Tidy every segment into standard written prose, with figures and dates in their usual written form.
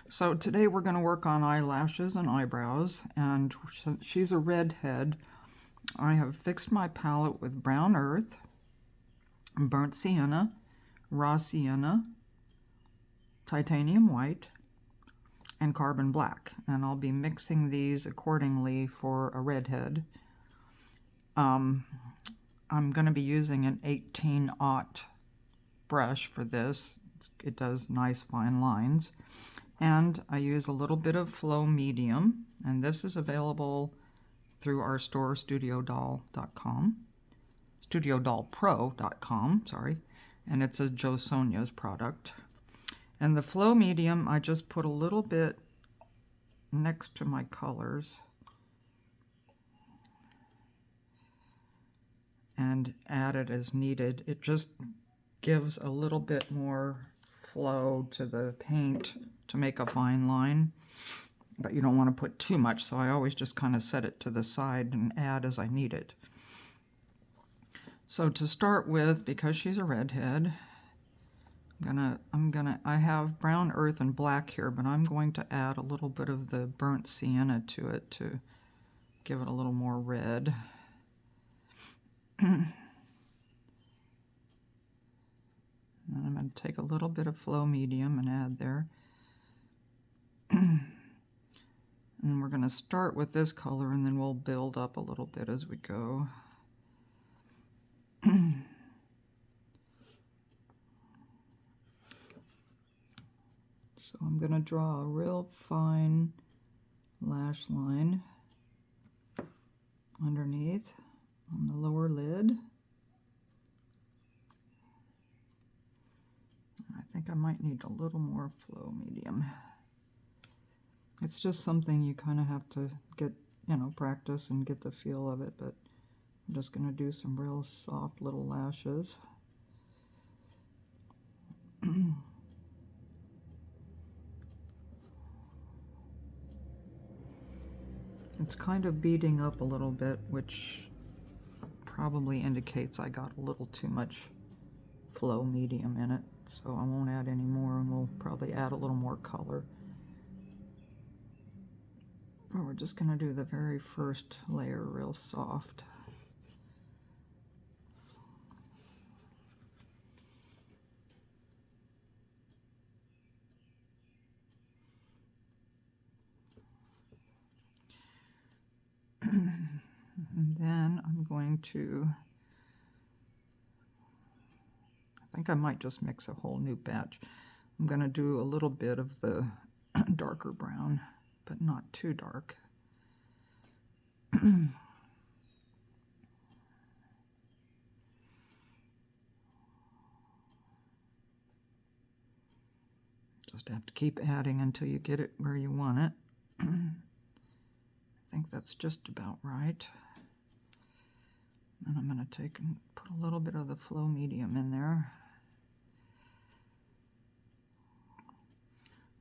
So today we're going to work on eyelashes and eyebrows, and since she's a redhead, I have fixed my palette with brown earth, burnt sienna, raw sienna, titanium white, and carbon black, and I'll be mixing these accordingly for a redhead. I'm going to be using an 18-aught brush for this. It does nice fine lines. And I use a little bit of Flow Medium, and this is available through our store, studiodollpro.com, sorry, and it's a Jo Sonia's product. And the Flow Medium, I just put a little bit next to my colors and add it as needed. It just gives a little bit more flow to the paint to make a fine line, but you don't want to put too much, so I always just kind of set it to the side and add as I need it. So to start with, because she's a redhead, I have brown earth and black here, but I'm going to add a little bit of the burnt sienna to it to give it a little more red. And I'm going to take a little bit of Flow Medium and add there. And we're going to start with this color, and then we'll build up a little bit as we go. So I'm going to draw a real fine lash line underneath on the lower lid. I think I might need a little more Flow Medium. It's just something you kind of have to get, practice and get the feel of it, but I'm just going to do some real soft little lashes. It's kind of beading up a little bit, which probably indicates I got a little too much Flow Medium in it, so I won't add any more, and we'll probably add a little more color. We're just going to do the very first layer real soft. And then I'm going to, I think I might just mix a whole new batch. I'm going to do a little bit of the darker brown, but not too dark. Just have to keep adding until you get it where you want it. I think that's just about right. And I'm going to take and put a little bit of the Flow Medium in there.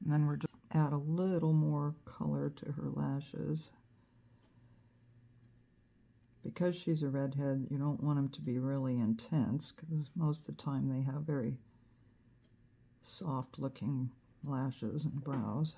And then we're just add a little more color to her lashes. Because she's a redhead, you don't want them to be really intense, because most of the time they have very soft looking lashes and brows.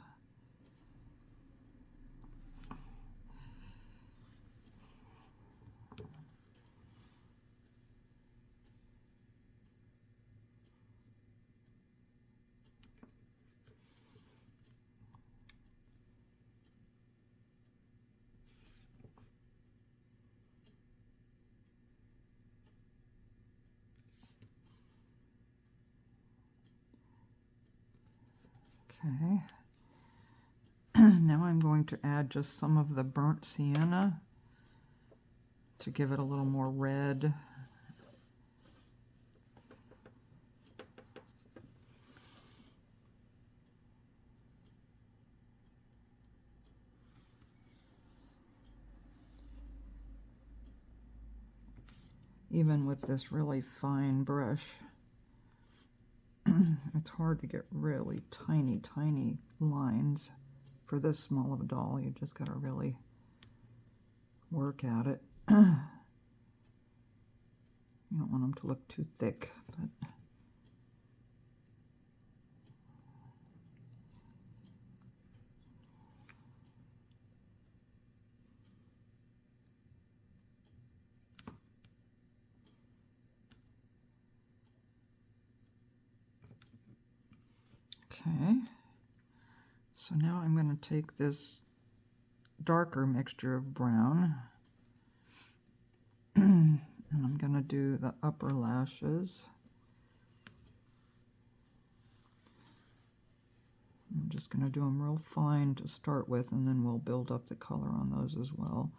Okay, now I'm going to add just some of the burnt sienna to give it a little more red. Even with this really fine brush, it's hard to get really tiny, tiny lines for this small of a doll. You just got to really work at it. You don't want them to look too thick, but Okay, so now I'm going to take this darker mixture of brown and I'm going to do the upper lashes. I'm just going to do them real fine to start with, and then we'll build up the color on those as well.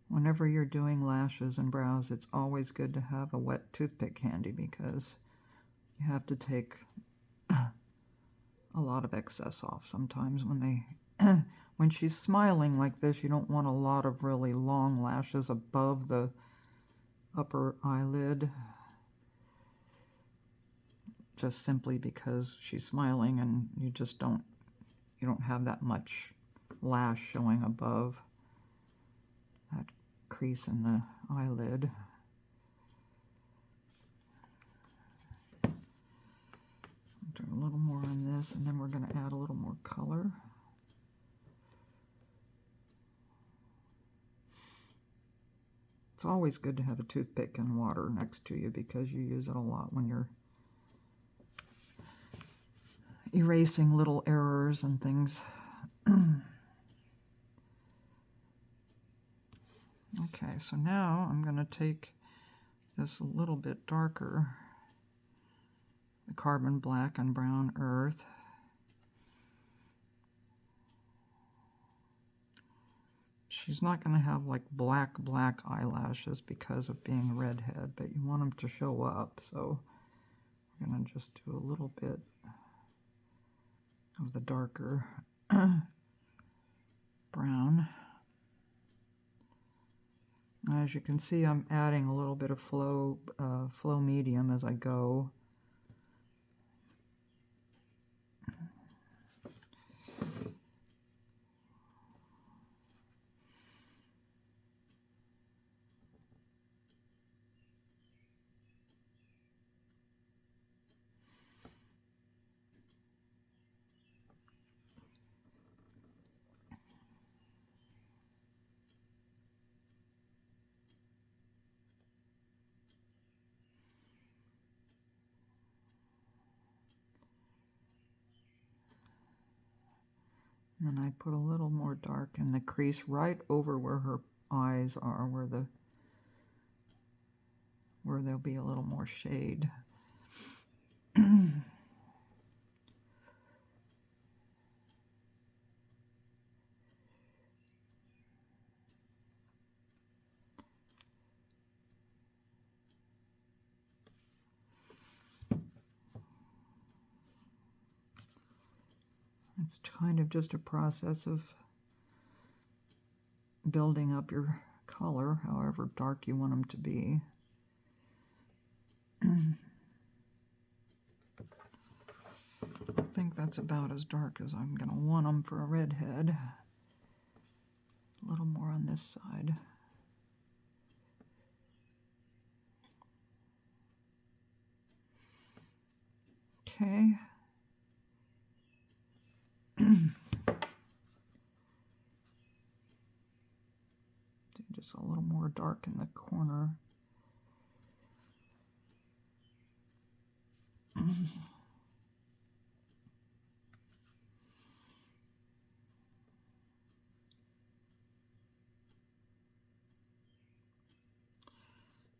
Whenever you're doing lashes and brows, it's always good to have a wet toothpick handy because you have to take a lot of excess off sometimes when they when she's smiling like this. You don't want a lot of really long lashes above the upper eyelid, just simply because she's smiling and you don't have that much lash showing above that crease in the eyelid. Do a little more on this, and then we're going to add a little more color. It's always good to have a toothpick and water next to you because you use it a lot when you're erasing little errors and things. Okay, so now I'm going to take this a little bit darker, the carbon black and brown earth. She's not going to have like black eyelashes because of being a redhead, but you want them to show up, so we're going to just do a little bit of the darker brown. As you can see, I'm adding a little bit of flow medium as I go. And then I put a little more dark in the crease right over where her eyes are, where there'll be a little more shade. It's kind of just a process of building up your color, however dark you want them to be. I think that's about as dark as I'm going to want them for a redhead. A little more on this side. Okay. Just a little more dark in the corner.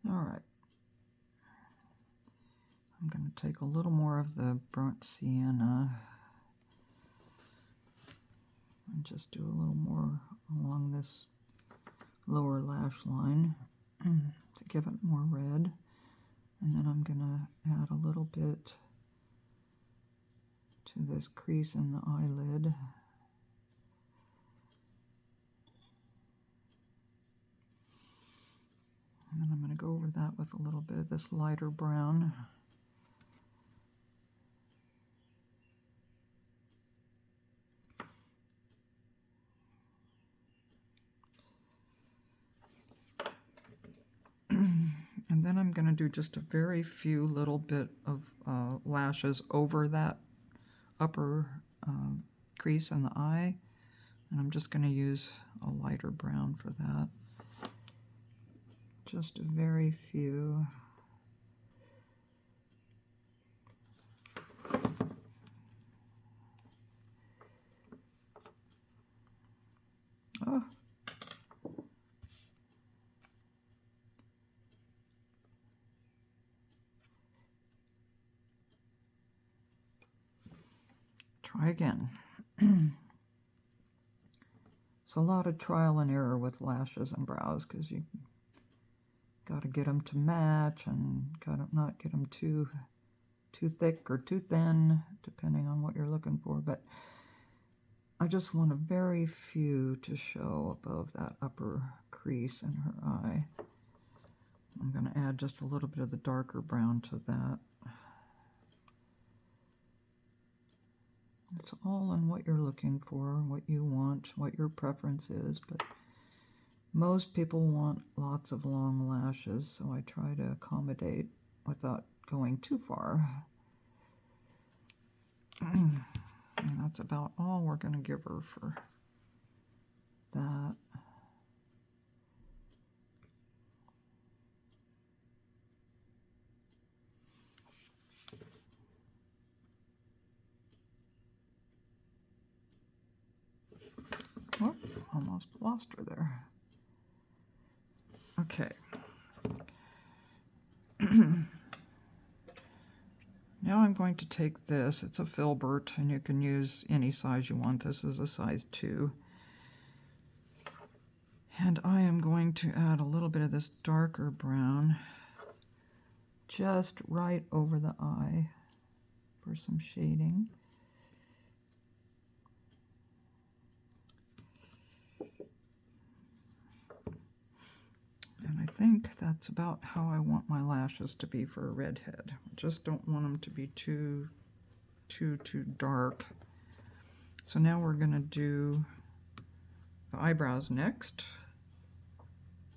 All right. I'm going to take a little more of the burnt sienna and just do a little more along this lower lash line to give it more red. And then I'm going to add a little bit to this crease in the eyelid. And then I'm going to go over that with a little bit of this lighter brown. And then I'm going to do just a very few little bit of lashes over that upper crease in the eye, and I'm just going to use a lighter brown for that. Just a very few. Oh. Try again. It's a lot of trial and error with lashes and brows because you got to get them to match and got to not get them too thick or too thin, depending on what you're looking for. But I just want a very few to show above that upper crease in her eye. I'm going to add just a little bit of the darker brown to that. It's all in what you're looking for, what you want, what your preference is, but most people want lots of long lashes, so I try to accommodate without going too far. And that's about all we're going to give her for that. Oh, almost lost her there. Okay. Now I'm going to take this. It's a filbert, and you can use any size you want. This is a size 2. And I am going to add a little bit of this darker brown just right over the eye for some shading. And I think that's about how I want my lashes to be for a redhead. I just don't want them to be too dark. So now we're going to do the eyebrows next.